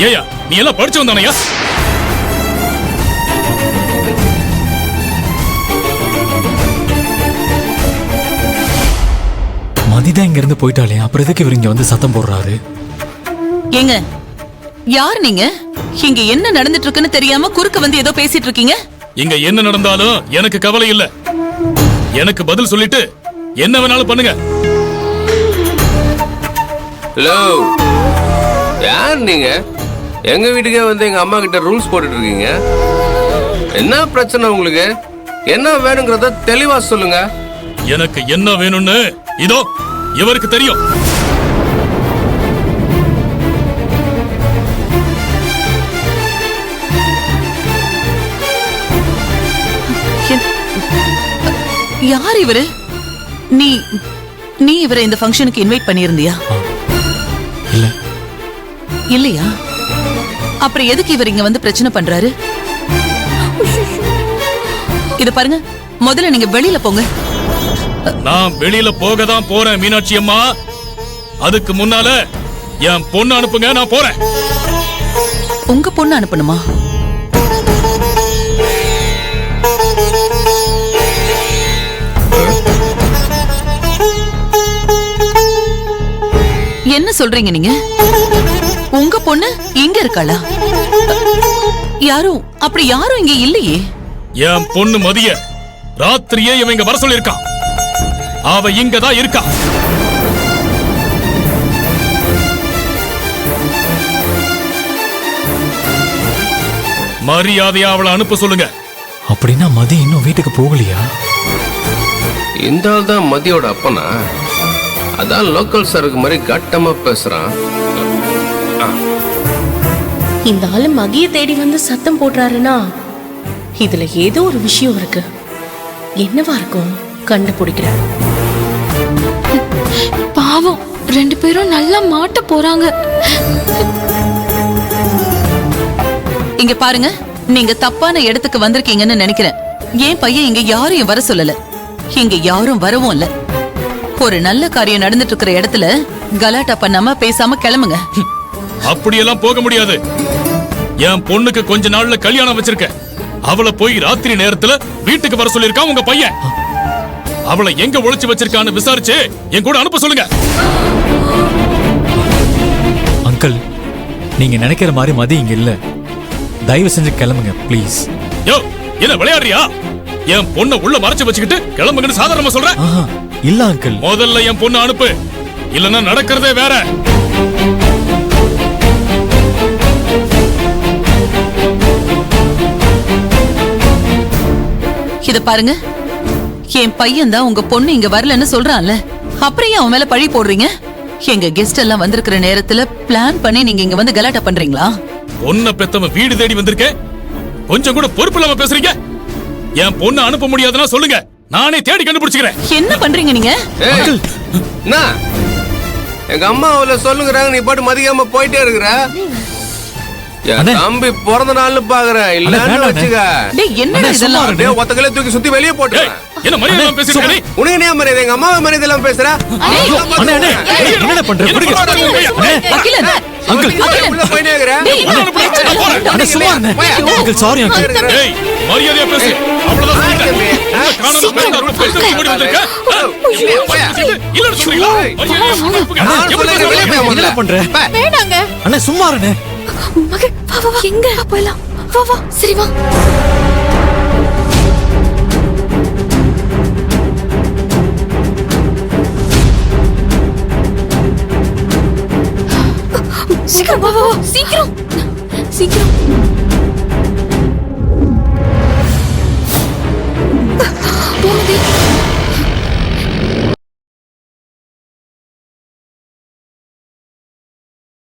ஏயா நீ எல்லாம் படிச்சு வந்தானையா? மதிதான் இங்க இருந்து போயிட்டாலே, அப்புறம் எதுக்கு இவர் இங்க வந்து சத்தம் போடுறாரு? ஏங்க, யார் நீங்க? இங்க என்ன நடந்துட்டு இருக்குன்னு தெரியாம குறுக்க வந்து ஏதோ பேசிட்டு இருக்கீங்க. இங்க என்ன நடந்தாலும் எனக்கு கவலை இல்ல. எனக்கு பதில் சொல்லிட்டு என்ன வேணாலும் பண்ணுங்க. ஹலோ, யார் நீங்க? எங்க வீட்டுக்கே வந்து எங்க அம்மா கிட்ட ரூல்ஸ் போட்டுட்டு இருக்கீங்க. என்ன பிரச்சனை உங்களுக்கு? என்ன வேணுங்கிறத தெளிவா சொல்லுங்க. எனக்கு என்ன வேணும்னு இதோ இவருக்கு தெரியும். யார் இவரு? நீ இவரை இந்த ஃபங்க்ஷனுக்கு இன்வைட் பண்ணியிருந்தியா? இல்ல. இல்லையா? அப்புறம் எதுக்கு இவர் இங்க வந்து பிரச்சனை பண்றாரு? இத பாருங்க, முதல்ல நீங்க வெளியில போங்க. நான் வெளியில போக தான் போறேன் மீனாட்சி அம்மா. அதுக்கு முன்னால என் பொண்ணு அனுப்புங்க, நான் போறேன். உங்க பொண்ணு அனுப்பணுமா? என்ன சொல்றீங்க நீங்க? உங்க பொண்ணு இங்க இருக்காளா? அப்படி யாரும் இங்க இல்லையே. என் பொண்ணு மதிய ராத்திரியே இவன் இங்க வர சொல்லிருக்கான். அவ இங்கதான் இருக்கா. மரியாதையா அவளை அனுப்ப சொல்லுங்க. அப்படின்னா மதி இன்னும் வீட்டுக்கு போகலையா? இந்த ஆள் தான் மதியோட அப்பனா? அதான் லோக்கல் சருக்கு மாதிரி கட்டமா பேசுறான். இந்த ஆளு மகிய தேடி வந்து சத்தம் போடுறாருன்னா இதுல ஏதோ ஒரு விஷயம் இருக்கு. என்னவா இருக்கும்? கண்டுபிடிக்கிறேன். பாவம், 2 பேரும் நல்லா மாட்ட போறாங்க. இங்க பாருங்க, நீங்க தப்பான இடத்துக்கு வந்திருக்கீங்கன்னு நினைக்கிறேன். என் பையன் இங்க யாரையும் வர சொல்லல. இங்க யாரும் வரவும் இல்ல. ஒரு நல்ல காரியம் நடந்துட்டு இருக்கிற இடத்துல கலாட்டா பண்ணாம பேசாம கிளம்புங்க. அப்படியெல்லாம் போக முடியாது. என் பொண்ணுக்கு கொஞ்ச நாள்ல கல்யாணம் வச்சிருக்க. அவளை போய் ராத்திரி நேரத்துல வீட்டுக்கு வர சொல்லிருக்கான் உங்க பையன். அவளை எங்க ஒளிச்சு வச்சிருக்கான்னு விசாரிச்சு என் கூட அனுப்ப சொல்லுங்க. அங்கிள், நீங்க நினைக்கிற மாதிரி மதி இங்க இல்ல. தயவு செஞ்சு கிளம்புங்க ப்ளீஸ். யோ, என்ன விளையாடுறியா? என் பொண்ணை உள்ள மறைச்சு வச்சுக்கிட்டு கிளம்புங்கன்னு சாதாரணமா சொல்றேன். இல்ல அங்கிள். முதல்ல என் பொண்ணு அனுப்பு, இல்லன்னா நடக்கிறதே வேற. இத பாருங்க, என் பையன் தான் உங்க பொண்ணு இங்க வரலன்னு சொல்றான்ல, அப்புறம் ஏன் அவன் மேல பழி போடுறீங்க? எங்க கெஸ்ட் எல்லாம் வந்திருக்கிற நேரத்துல பிளான் பண்ணி நீங்க இங்க வந்து கலாட்டா பண்றீங்களா? பொண்ணை பெத்தவன் வீடு தேடி வந்திருக்கேன், கொஞ்சம் கூட பொறுப்பு இல்லாம பேசுறீங்க. என் பொண்ணு அனுப்ப முடியாதுன்னா சொல்லுங்க, நானே தேடி கண்டுபிடிச்சுக்கிறேன். என்ன பண்றீங்க நீங்க? எங்க அம்மா அவளை சொல்லுங்கிறாங்க, நீ பாட்டு மதிக்காம போயிட்டே இருக்கிற. தம்பி பிறந்த நாள்னு பாக்குறேன், இல்லன்னு வச்சுக்க. என்ன இதெல்லாம்? ஒத்தக்கலே தூக்கி சுத்தி வெளியே போட்டு. என்ன மரியாதை பேசுறீங்க நீ? உனக்கு என்ன மரியாதை? எங்க அம்மாவை மரியாதை எல்லாம் பேசுற? என்ன பண்ற? அங்கிள், உள்ள போயினே இருக்கிற. சும்மா இருங்க. Uncle, sorry uncle. ஏய், மரியாதையா பேசு. அவ்வளவுதான் சொல்லிட்டேன். காணோம் பேசாம பேசி ஓடி வந்திருக்க. இல்லன்னு சொல்றீங்களா? என்ன பண்ற? வேணாங்க. அண்ணா சும்மா இருங்க. மகன், வா எங்க போலாம்? வா சரி வா. சீக்கிரம் வா சீக்கிரம்.